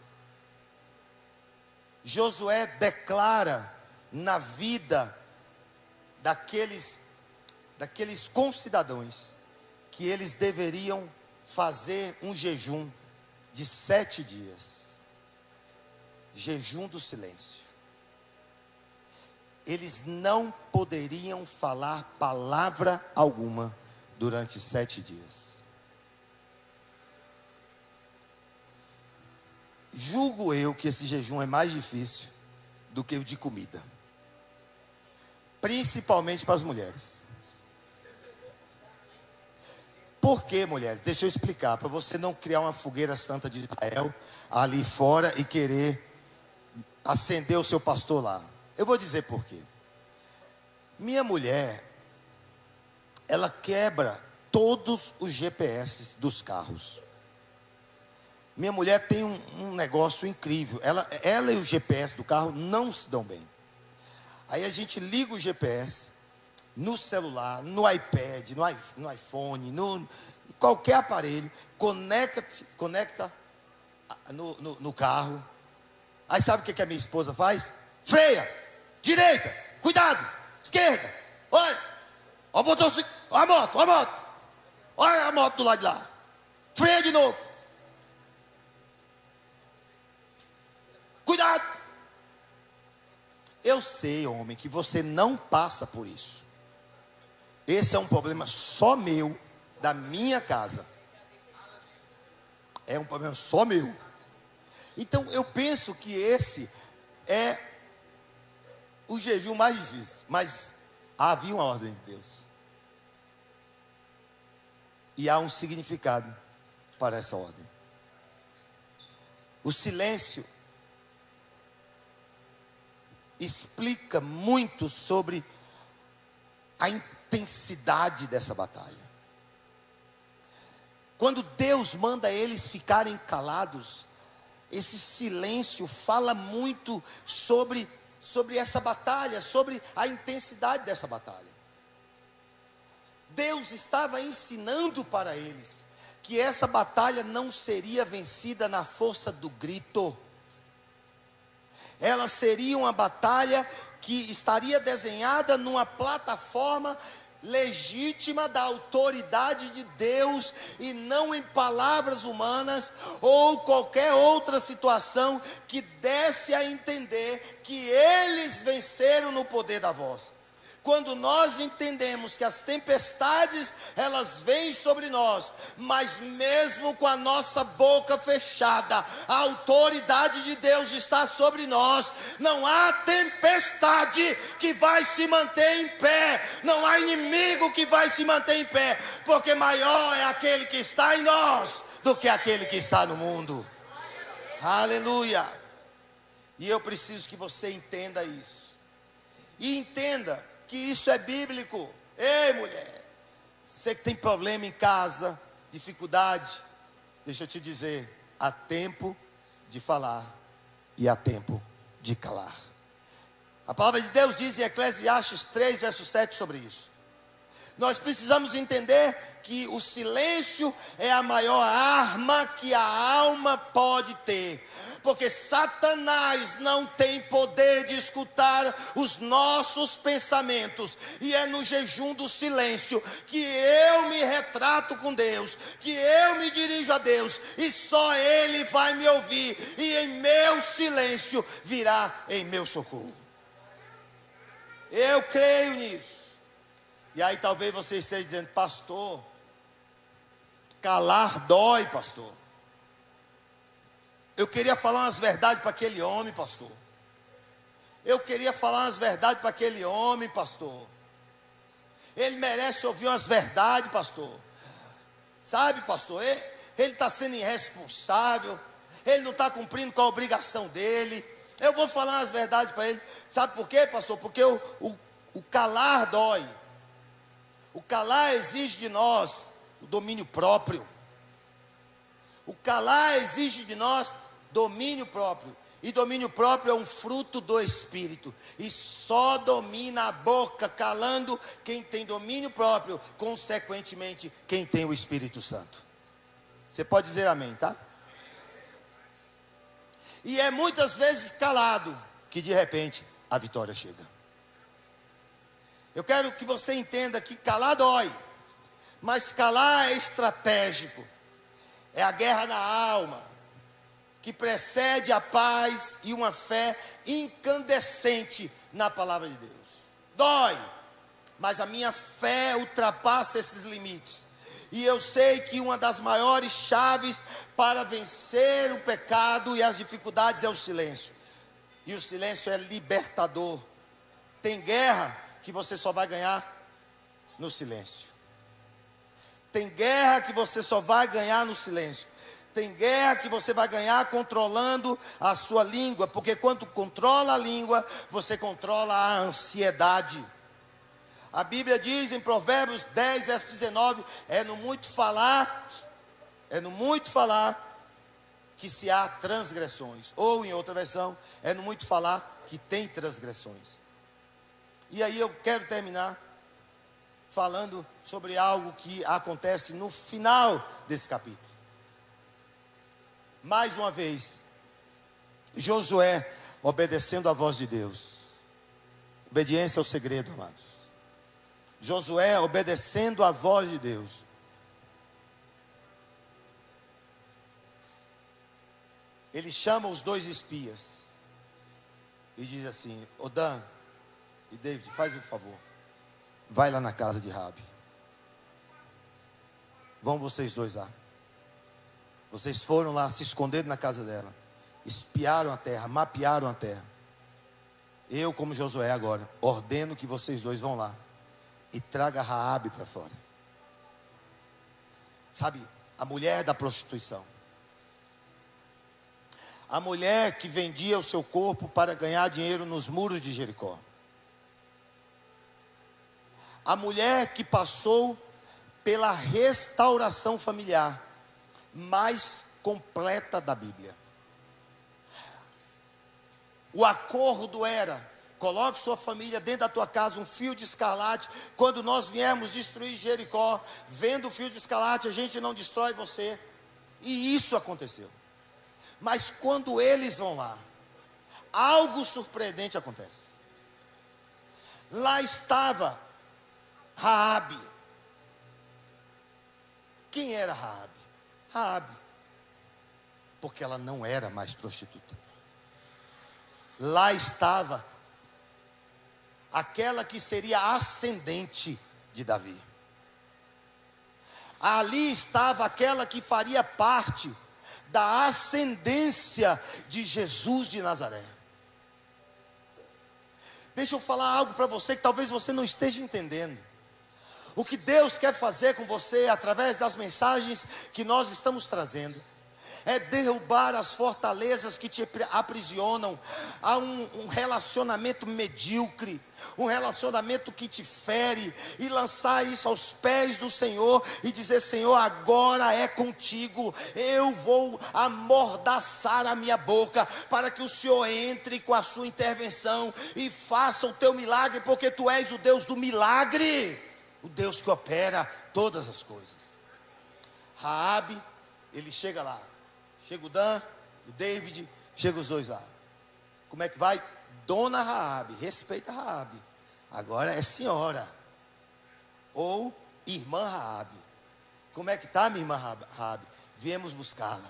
S1: Josué declara na vida daqueles concidadãos que eles deveriam fazer um jejum de 7 dias, jejum do silêncio. Eles não poderiam falar palavra alguma durante 7 dias. Julgo eu que esse jejum é mais difícil do que o de comida, principalmente para as mulheres. Por que, mulheres? Deixa eu explicar, para você não criar uma fogueira santa de Israel ali fora e querer acender o seu pastor lá. Eu vou dizer por quê. Minha mulher, ela quebra todos os GPS dos carros. Minha mulher tem um negócio incrível. Ela e o GPS do carro não se dão bem. Aí a gente liga o GPS no celular, no iPad, no iPhone, no qualquer aparelho, conecta no carro. Aí sabe o que a minha esposa faz? Freia, direita, cuidado, esquerda, olha, ó a moto, olha a moto do lado de lá, freia de novo, cuidado. Eu sei, homem, que você não passa por isso. Esse é um problema só meu, da minha casa. É um problema só meu. Então eu penso que esse é o jejum mais difícil. Mas havia uma ordem de Deus. E há um significado para essa ordem. O silêncio explica muito sobre a intensidade dessa batalha. Quando Deus manda eles ficarem calados, esse silêncio fala muito sobre essa batalha, sobre a intensidade dessa batalha. Deus estava ensinando para eles que essa batalha não seria vencida na força do grito. Ela seria uma batalha que estaria desenhada numa plataforma legítima da autoridade de Deus e não em palavras humanas ou qualquer outra situação que desse a entender que eles venceram no poder da voz. Quando nós entendemos que as tempestades, elas vêm sobre nós, mas mesmo com a nossa boca fechada, a autoridade de Deus está sobre nós. Não há tempestade que vai se manter em pé, não há inimigo que vai se manter em pé, porque maior é aquele que está em nós do que aquele que está no mundo. Aleluia! E eu preciso que você entenda isso. E entenda que isso é bíblico. Ei, mulher, você que tem problema em casa, dificuldade, deixa eu te dizer, há tempo de falar e há tempo de calar. A palavra de Deus diz em Eclesiastes 3, verso 7 sobre isso. Nós precisamos entender que o silêncio é a maior arma que a alma pode ter. Porque Satanás não tem poder de escutar os nossos pensamentos. E é no jejum do silêncio que eu me retrato com Deus, que eu me dirijo a Deus, e só Ele vai me ouvir, e em meu silêncio virá em meu socorro. Eu creio nisso. E aí talvez você esteja dizendo: pastor, calar dói, pastor. Eu queria falar umas verdades para aquele homem, pastor. Eu queria falar umas verdades para aquele homem, pastor. Ele merece ouvir umas verdades, pastor. Sabe, pastor, ele está sendo irresponsável. Ele não está cumprindo com a obrigação dele. Eu vou falar umas verdades para ele. Sabe por quê, pastor? Porque o calar dói. O calar exige de nós o domínio próprio. O calar exige de nós domínio próprio. E domínio próprio é um fruto do Espírito. E só domina a boca calando quem tem domínio próprio. Consequentemente, quem tem o Espírito Santo. Você pode dizer amém, tá? E é muitas vezes calado que de repente a vitória chega. Eu quero que você entenda que calar dói, mas calar é estratégico. É a guerra na alma. que precede a paz e uma fé incandescente na palavra de Deus. Dói, mas a minha fé ultrapassa esses limites. E eu sei que uma das maiores chaves para vencer o pecado e as dificuldades é o silêncio. E o silêncio é libertador. Tem guerra que você só vai ganhar no silêncio. Tem guerra que você só vai ganhar no silêncio. Tem guerra que você vai ganhar controlando a sua língua. Porque quando controla a língua, você controla a ansiedade. A Bíblia diz em Provérbios 10, verso 19, é no muito falar que se há transgressões. Ou em outra versão, é no muito falar que tem transgressões. E aí eu quero terminar falando sobre algo que acontece no final desse capítulo. Mais uma vez, Josué obedecendo à voz de Deus. Obediência é o segredo, amados. Josué obedecendo à voz de Deus. Ele chama os dois espias e diz assim: Dan e David, faz um favor, vai lá na casa de Raabe. Vão vocês dois lá. Vocês foram lá, se esconderam na casa dela, espiaram a terra, mapearam a terra. Eu, como Josué agora, ordeno que vocês dois vão lá e traga Raabe para fora. Sabe, a mulher da prostituição, a mulher que vendia o seu corpo para ganhar dinheiro nos muros de Jericó, a mulher que passou pela restauração familiar mais completa da Bíblia. O acordo era: coloque sua família dentro da tua casa, um fio de escarlate. Quando nós viemos destruir Jericó, vendo o fio de escarlate, a gente não destrói você. E isso aconteceu. Mas quando eles vão lá, algo surpreendente acontece. Lá estava Raabe. Quem era Raabe? Raabe, porque ela não era mais prostituta. Lá estava aquela que seria ascendente de Davi. Ali estava aquela que faria parte da ascendência de Jesus de Nazaré. Deixa eu falar algo para você que talvez você não esteja entendendo. O que Deus quer fazer com você através das mensagens que nós estamos trazendo é derrubar as fortalezas que te aprisionam a um relacionamento medíocre, um relacionamento que te fere, e lançar isso aos pés do Senhor e dizer: Senhor, agora é contigo, eu vou amordaçar a minha boca para que o Senhor entre com a sua intervenção e faça o teu milagre, porque tu és o Deus do milagre, o Deus que opera todas as coisas. Raabe, ele chega lá. Chega o Dan, o David, chega os dois lá. Como é que vai? Dona Raabe, respeita Raabe. Agora é senhora. Ou irmã Raabe. Como é que está, minha irmã Raabe? Viemos buscá-la.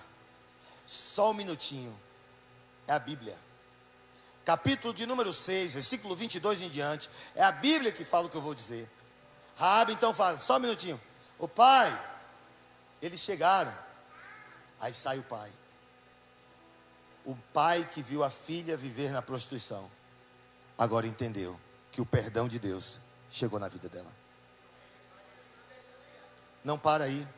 S1: Só um minutinho. É a Bíblia. Capítulo de número 6, versículo 22 em diante. É a Bíblia que fala o que eu vou dizer. Raabe então fala: só um minutinho. O pai, eles chegaram. Aí sai o pai. O pai que viu a filha viver na prostituição, agora entendeu que o perdão de Deus chegou na vida dela. Não para aí.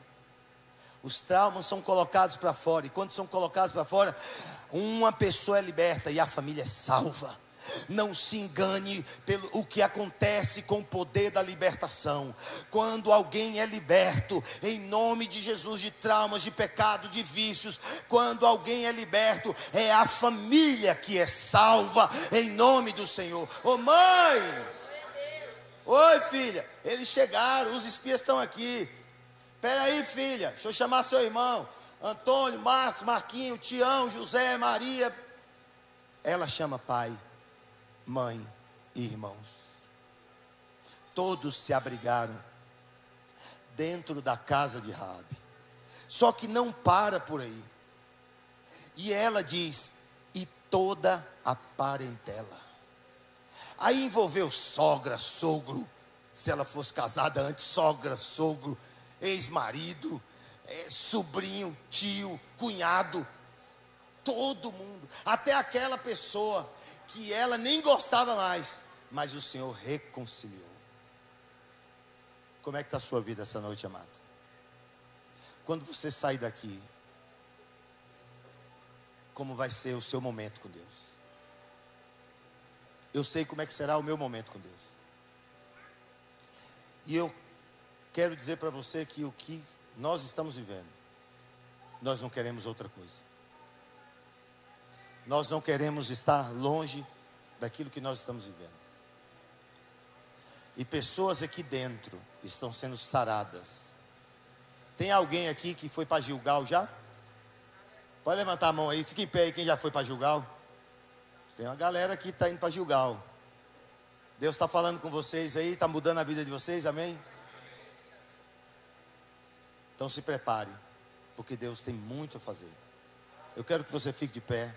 S1: Os traumas são colocados para fora. E quando são colocados para fora, uma pessoa é liberta e a família é salva. Não se engane pelo o que acontece com o poder da libertação. Quando alguém é liberto, em nome de Jesus, de traumas, de pecado, de vícios, quando alguém é liberto, é a família que é salva, em nome do Senhor. Ô mãe! Oi filha, eles chegaram, os espias estão aqui. Espera aí, filha, deixa eu chamar seu irmão Antônio, Marcos, Marquinho, Tião, José, Maria. Ela chama pai, mãe e irmãos. Todos se abrigaram dentro da casa de Raabe. Só que não para por aí. E ela diz: e toda a parentela. Aí envolveu sogra, sogro, se ela fosse casada antes, sogra, sogro, ex-marido, sobrinho, tio, cunhado, todo mundo, até aquela pessoa que ela nem gostava mais, mas o Senhor reconciliou. Como é que está a sua vida essa noite, amado? Quando você sair daqui, como vai ser o seu momento com Deus? Eu sei como é que será o meu momento com Deus. E eu quero dizer para você que o que nós estamos vivendo, nós não queremos outra coisa. Nós não queremos estar longe daquilo que nós estamos vivendo. E pessoas aqui dentro estão sendo saradas. Tem alguém aqui que foi para Gilgal já? Pode levantar a mão aí, fica em pé aí quem já foi para Gilgal. Tem uma galera que está indo para Gilgal. Deus está falando com vocês aí, está mudando a vida de vocês, amém? Então se prepare, porque Deus tem muito a fazer. Eu quero que você fique de pé.